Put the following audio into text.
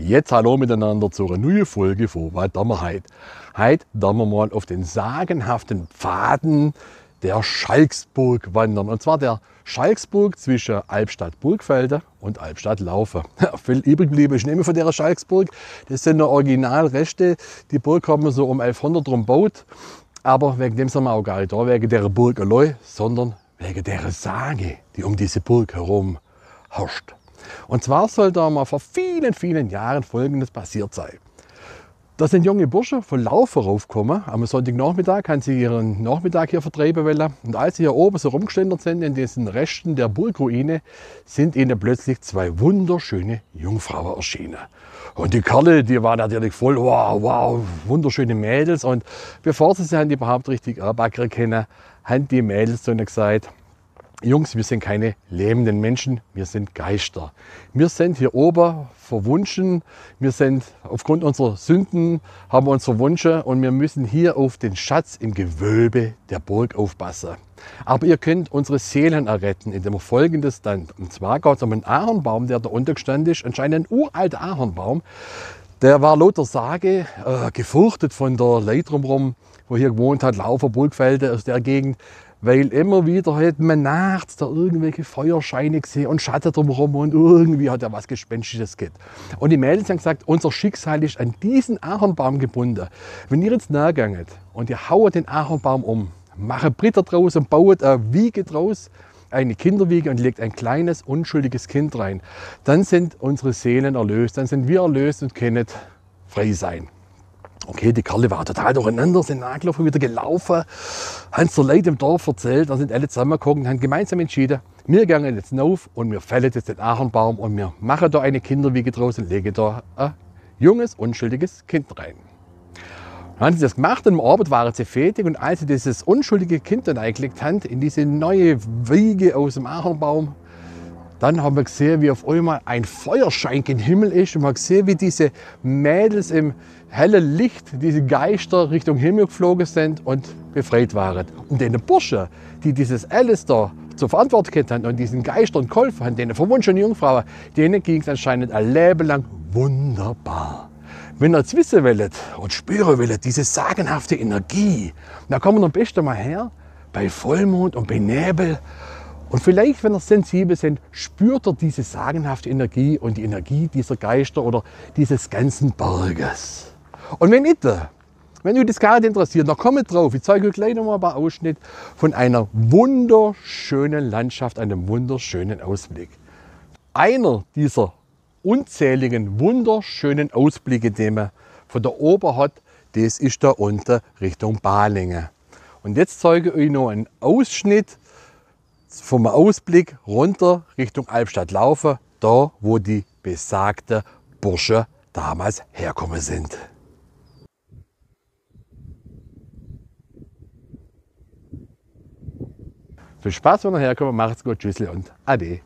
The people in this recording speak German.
Jetzt hallo miteinander zu einer neuen Folge von Was tun wir heute? Heute tun wir mal auf den sagenhaften Pfaden der Schalksburg wandern. Und zwar der Schalksburg zwischen Albstadt-Burgfelde und Albstadt-Laufen. Viel übrig geblieben ist nicht mehr von der Schalksburg. Das sind noch Originalreste. Die Burg haben wir so um 1100 rum gebaut. Aber wegen dem sind wir auch gar nicht da, wegen der Burg allein, sondern wegen der Sage, die um diese Burg herum herrscht. Und zwar soll da mal vor vielen, vielen Jahren Folgendes passiert sein. Da sind junge Bursche von Laufen raufgekommen. Am Sonntagnachmittag haben sie ihren Nachmittag hier vertreiben wollen. Und als sie hier oben so rumgeschlendert sind in diesen Resten der Burgruine, sind ihnen plötzlich zwei wunderschöne Jungfrauen erschienen. Und die Kerle, die waren natürlich voll, wow, wow, wunderschöne Mädels. Und bevor sie sich überhaupt richtig anbacken können, haben die Mädels zu ihnen gesagt: Jungs, wir sind keine lebenden Menschen, wir sind Geister. Wir sind hier oben verwunschen, wir sind aufgrund unserer Sünden, haben wir uns verwunschen und wir müssen hier auf den Schatz im Gewölbe der Burg aufpassen. Aber ihr könnt unsere Seelen erretten, indem ihr Folgendes dann, und zwar geht es um einen Ahornbaum, der da unten gestanden ist, anscheinend ein uralter Ahornbaum. Der war laut der Sage gefürchtet von der Leute drumherum, wo hier gewohnt hat, Laufer, Burgfelde aus der Gegend. Weil immer wieder hat man nachts da irgendwelche Feuerscheine gesehen und Schatten drumherum und irgendwie hat er was Gespenstisches geht. Und die Mädels haben gesagt, unser Schicksal ist an diesen Ahornbaum gebunden. Wenn ihr jetzt nachgeht und ihr haut den Ahornbaum um, macht Britter draus und baut eine Wiege draus, eine Kinderwiege, und legt ein kleines, unschuldiges Kind rein, dann sind unsere Seelen erlöst, dann sind wir erlöst und können frei sein. Okay, die Kerle waren total durcheinander, sind nachgelaufen, wieder gelaufen, haben es den Leuten im Dorf erzählt, da sind alle zusammengekommen und haben gemeinsam entschieden, wir gehen jetzt rauf und wir fällen jetzt den Ahornbaum und wir machen da eine Kinderwiege draus und legen da ein junges, unschuldiges Kind rein. Dann haben sie das gemacht und am Abend waren sie fertig, und als sie dieses unschuldige Kind dann eingelegt haben in diese neue Wiege aus dem Ahornbaum, dann haben wir gesehen, wie auf einmal ein Feuerschein im Himmel ist, und man hat gesehen, wie diese Mädels im hellen Licht, diese Geister Richtung Himmel geflogen sind und befreit waren. Und den Burschen, die dieses alles da zur Verantwortung gehabt haben und diesen Geistern geholfen haben, den verwunschenen Jungfrauen, denen ging es anscheinend ein Leben lang wunderbar. Wenn ihr jetzt wissen wollt und spüren wollt, diese sagenhafte Energie, dann kommen wir am besten mal her, bei Vollmond und bei Nebel. Und vielleicht, wenn ihr sensibel sind, spürt ihr diese sagenhafte Energie und die Energie dieser Geister oder dieses ganzen Berges. Und wenn nicht, wenn euch das gar nicht interessiert, dann kommt drauf. Ich zeige euch gleich noch mal ein paar Ausschnitte von einer wunderschönen Landschaft, einem wunderschönen Ausblick. Einer dieser unzähligen wunderschönen Ausblicke, den man von da oben hat, das ist da unten Richtung Balingen. Und jetzt zeige ich euch noch einen Ausschnitt vom Ausblick runter Richtung Albstadt-Laufen, da wo die besagten Bursche damals herkommen sind. Viel Spaß, wenn ihr herkommt, macht's gut, tschüssli und ade.